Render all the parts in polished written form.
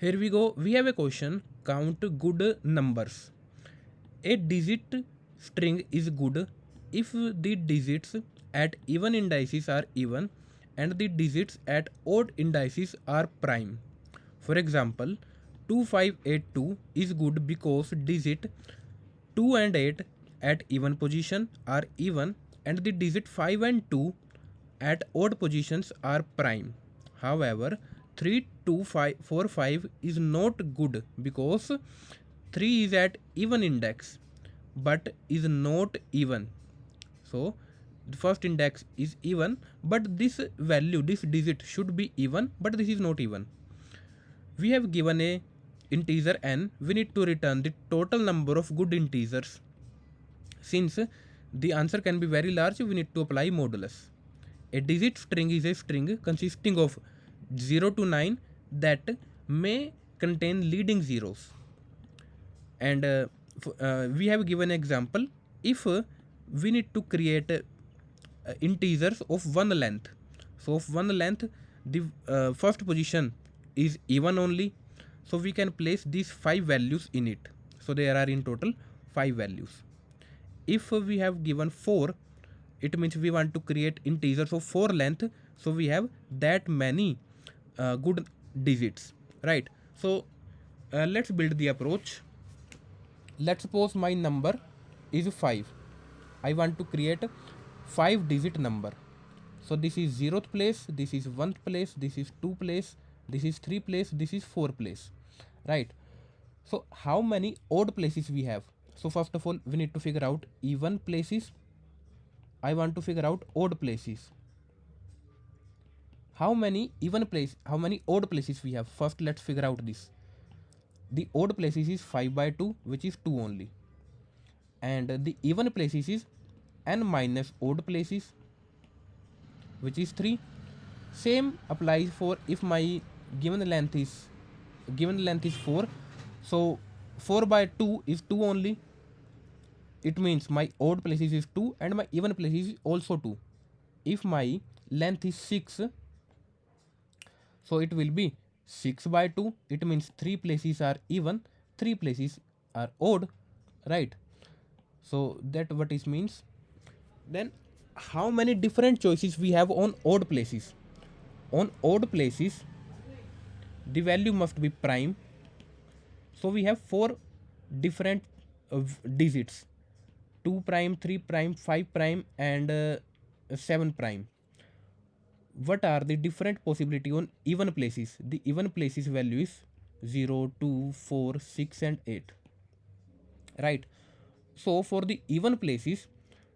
Here we go. We have a question. Count good numbers. A digit string is good if the digits at even indices are even and the digits at odd indices are prime. For example, 2582 is good because digit 2 and 8 at even position are even and the digit 5 and 2 at odd positions are prime. However, 3245 is not good because 3 is at even index but is not even. So the first index is even but this value, this digit should be even, but this is not even. We have given a integer n, we need to return the total number of good integers. Since the answer can be very large, we need to apply modulus. A digit string is a string consisting of 0 to 9 that may contain leading zeros. And we have given an example. If we need to create integers of one length, so of one length the first position is even only, so we can place these 5 values in it. So there are in total 5 values. If we have given 4, it means we want to create integers of 4 length, so we have that many good digits, right? So let's build the approach. Let's suppose my number is 5. I want to create 5 digit number. So this is 0th place, this is 1th place, this is 2 place, this is 3 place, this is 4 place, right? So how many odd places we have? So first of all we need to figure out even places. I want to figure out odd places. How many odd places we have? First let's figure out this. The odd places is 5 by 2, which is 2 only, and the even places is n minus odd places, which is 3. Same applies for if my given length is 4, so 4 by 2 is 2 only. It means my odd places is 2 and my even places is also 2. If my length is 6, so it will be 6 by 2. It means 3 places are even, 3 places are odd, right? So that what it means. Then how many different choices we have on odd places? On odd places the value must be prime, so we have 4 different digits: 2 prime, 3 prime, 5 prime and 7 prime. What are the different possibility on even places? The even places value is 0, 2, 4, 6 and 8, right? So for the even places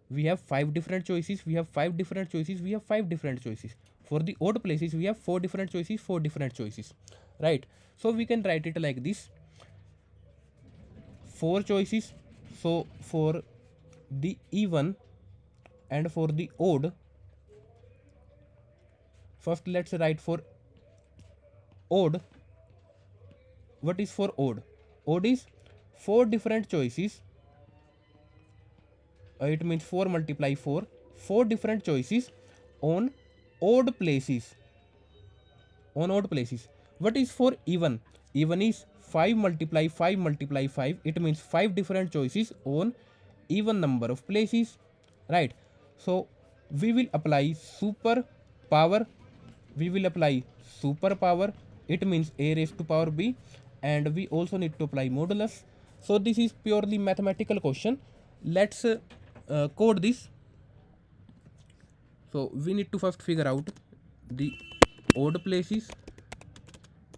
we have 5 different choices, we have 5 different choices, we have 5 different choices. For the odd places we have 4 different choices, 4 different choices, right? So we can write it like this: 4 choices. So for the even and for the odd, first let's write for odd. What is for odd? Odd is 4 different choices. It means 4 multiply 4, 4 different choices on odd places. On odd places. What is for even? Even is 5 multiply 5 multiply 5. It means 5 different choices on even number of places, right? So we will apply super power. We will apply super power. It means a raised to power b, and we also need to apply modulus. So this is purely mathematical question. Let's code this. So we need to first figure out the odd places.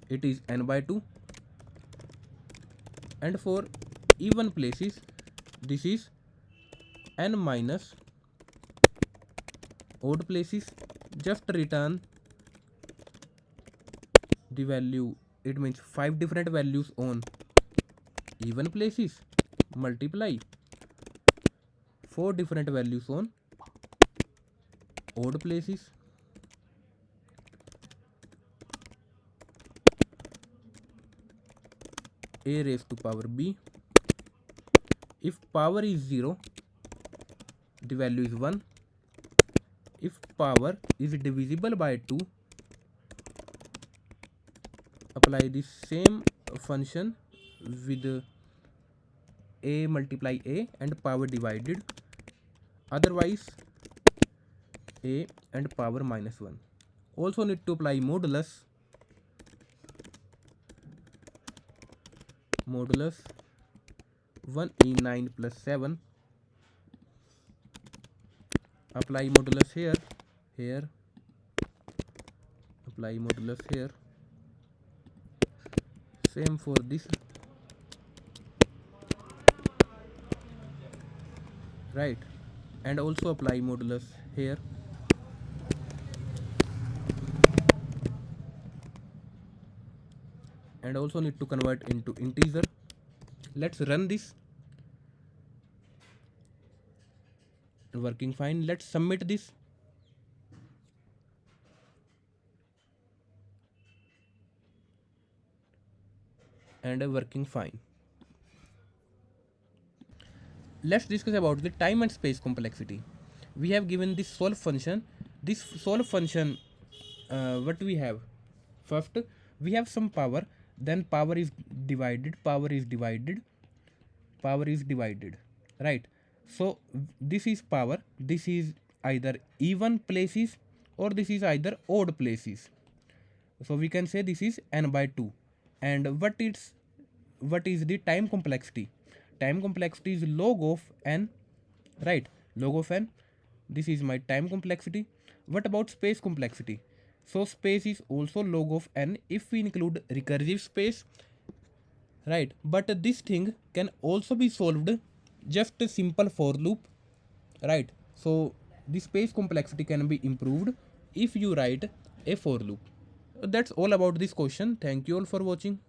It is n by 2, and for even places this is n minus odd places. Just return the value. It means 5 different values on even places multiply 4 different values on odd places. A raised to power b. If power is 0, the value is 1. If power is divisible by 2, apply the same function with a multiply a and power divided, otherwise a and power minus 1. Also need to apply modulus 1e9 plus 7. Apply modulus here, apply modulus here, same for this, right, and also apply modulus here, and also need to convert into integer. Let's run this. Working fine. Let's submit this. And working fine. Let's discuss about the time and space complexity. We have given this solve function. This solve function, what we have? First, we have some power, then power is divided, right? So this is power, this is either even places or this is either odd places. So we can say this is n by 2. And what is the time complexity? Time complexity is log of n, right? Log of n. This is my time complexity. What about space complexity? So space is also log of n if we include recursive space, right? But this thing can also be solved just a simple for loop, right? So the space complexity can be improved if you write a for loop. That's all about this question. Thank you all for watching.